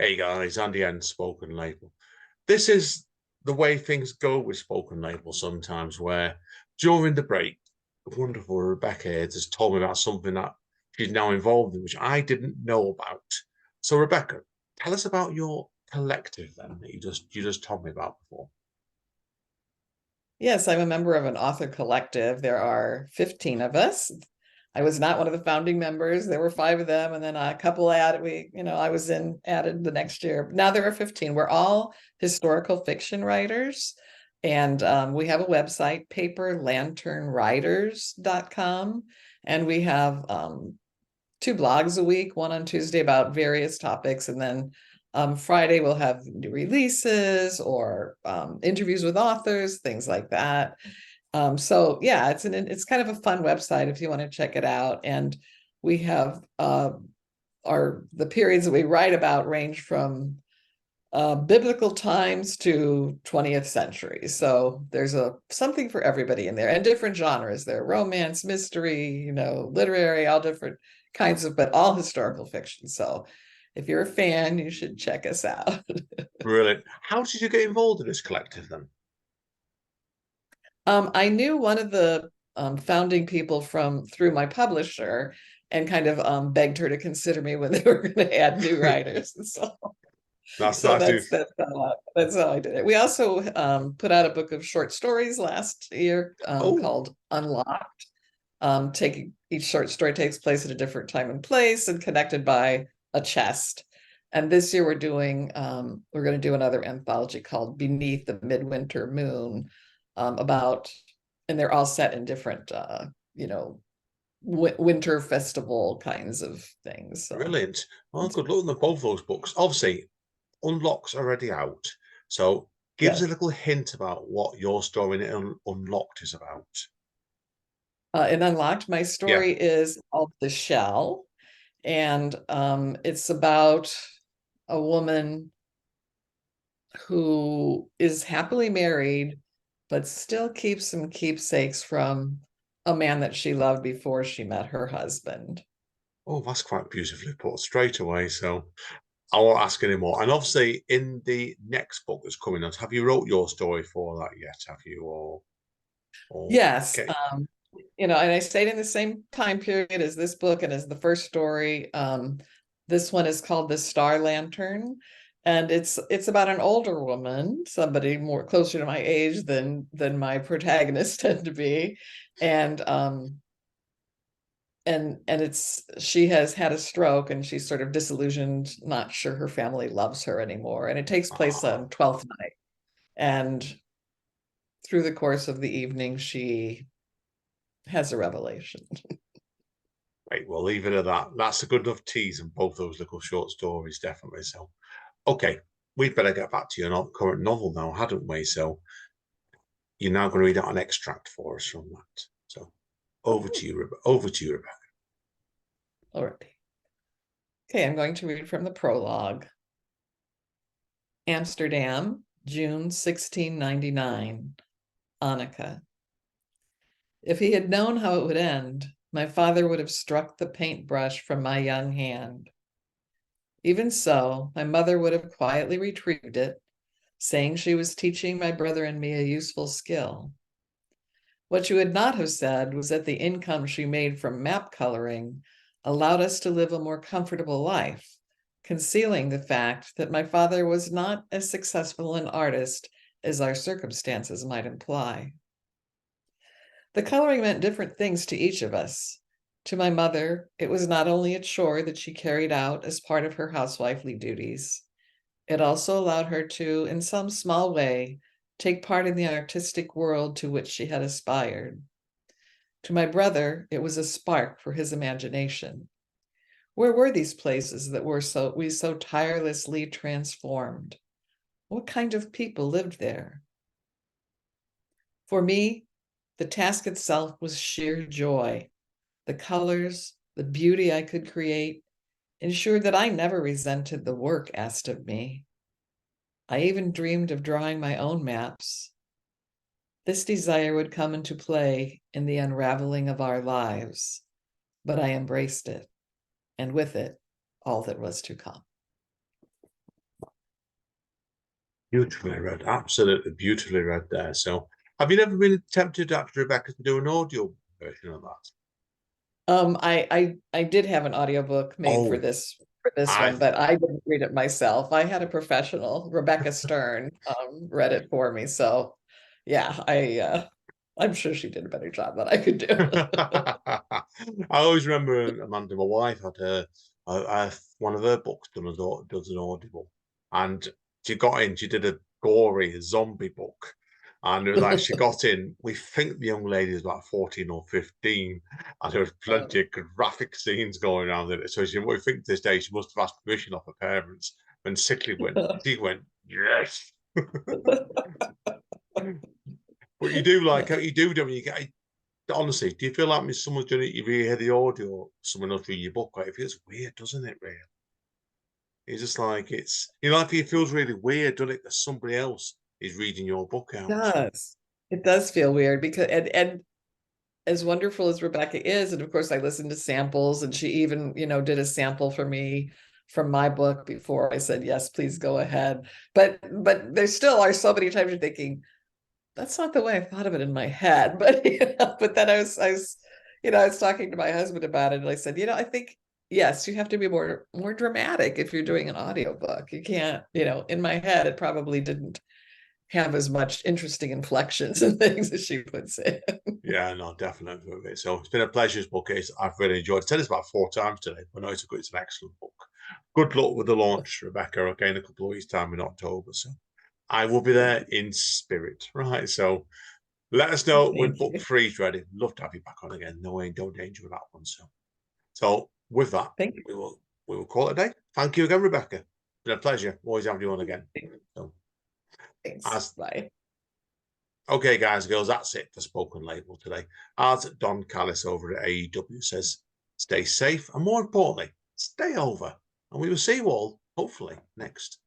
Hey guys, Andy N, Spoken Label. This is the way things go with Spoken Label sometimes, where during the break, the wonderful Rebecca here has told me about something that she's now involved in, which I didn't know about. So, Rebecca, tell us about your collective then that you just told me about before. Yes, I'm a member of an author collective. There are 15 of us. I was not one of the founding members. There were five of them, and then a couple added. I was added the next year. Now there are 15. We're all historical fiction writers, and we have a website, paperlanternwriters.com, and we have two blogs a week, one on Tuesday about various topics, and then Friday we'll have new releases or interviews with authors, things like that. So yeah, it's kind of a fun website if you want to check it out. And we have the periods that we write about range from biblical times to 20th century. So there's something for everybody in there, and different genres. There romance, mystery, literary, all different kinds of, but all historical fiction. So if you're a fan, you should check us out. Brilliant. How did you get involved in this collective then? I knew one of the founding people through my publisher, and kind of begged her to consider me when they were going to add new writers. And That's so nice. that's how I did it. We also put out a book of short stories last year Oh, called Unlocked. Taking each short story takes place at a different time and place and connected by a chest. And this year we're going to do another anthology called Beneath the Midwinter Moon, and they're all set in different winter festival kinds of things. So brilliant. Well, good luck on both those books. Obviously, Unlocked's already out. So give us a yes. little hint about what your story in Unlocked is about. In Unlocked, my Yeah. story is called The Shell, and it's about a woman who is happily married, but still keeps some keepsakes from a man that she loved before she met her husband. Oh, that's quite beautifully put straight away. So I won't ask any more. And obviously, in the next book that's coming out, have you wrote your story for that yet? Have you? Or Yes, okay. and I stayed in the same time period as this book and as the first story. This one is called The Star Lantern, and it's about an older woman, somebody more closer to my age than my protagonist tend to be, and she has had a stroke and she's sort of disillusioned, not sure her family loves her anymore, and it takes place Ah, on 12th night, and through the course of the evening she has a revelation. right, we'll leave it at that. That's a good enough tease in both those little short stories, definitely. So, okay, we'd better get back to your current novel now, hadn't we? So, you're now going to read out an extract for us from that. So, over to you, Rebecca. All right. Okay, I'm going to read from the prologue. Amsterdam, June 1699. Annika. If he had known how it would end, my father would have struck the paintbrush from my young hand. Even so, my mother would have quietly retrieved it, saying she was teaching my brother and me a useful skill. What she would not have said was that the income she made from map coloring allowed us to live a more comfortable life, concealing the fact that my father was not as successful an artist as our circumstances might imply. The coloring meant different things to each of us. To my mother, it was not only a chore that she carried out as part of her housewifely duties. It also allowed her to, in some small way, take part in the artistic world to which she had aspired. To my brother, it was a spark for his imagination. Where were these places that we so tirelessly transformed? What kind of people lived there? For me, the task itself was sheer joy. The colors, the beauty I could create ensured that I never resented the work asked of me. I even dreamed of drawing my own maps. This desire would come into play in the unraveling of our lives, but I embraced it, and with it, all that was to come. Beautifully read, absolutely beautifully read there. So, have you never been tempted, after Rebecca, to do an audio version of that? I did have an audiobook made Oh, for this I one, but I didn't read it myself. I had a professional, Rebecca Stern, read it for me. So yeah, I'm sure she did a better job than I could do. I always remember Amanda, my wife, had one of her books does an audible, and she got in. She did a gory zombie book, and it was like she got in. We think the young lady is about 14 or 15, and there was plenty of graphic scenes going around in it. So we think to this day she must have asked permission off her parents. When Sickly went, she went yes. But you do like you do, don't you? Get honestly, do you feel like when someone's doing it, you really hear the audio, or someone else read your book? Like, it feels weird, doesn't it, really? It's just like like it feels really weird, doesn't it, that somebody else is reading your book It out. does. It does feel weird because and as wonderful as Rebecca is, and of course I listened to samples, and she even, did a sample for me from my book before I said, yes, please go ahead. But there still are so many times you're thinking, that's not the way I thought of it in my head. But but then I was talking to my husband about it, and I said, I think yes, you have to be more dramatic if you're doing an audiobook. You can't, in my head, it probably didn't have as much interesting inflections and things as she would say. Yeah, no, definitely. So it's been a pleasure, book. I've really enjoyed it. I said this about 4 times today, but no, it's an excellent book. Good luck with the launch, Rebecca, okay, in a couple of weeks' time in October. So I will be there in spirit, right? So let us know when Thank book you. three's ready. Love to have you back on again. No danger with that one. So with that, Thank you. we will call it a day. Thank you again, Rebecca. It's been a pleasure. Always having you on again. So Thanks. as Bye. okay, guys and girls, that's it for Spoken Label today. As Don Callis over at AEW says, stay safe and more importantly, stay over. And we will see you all hopefully next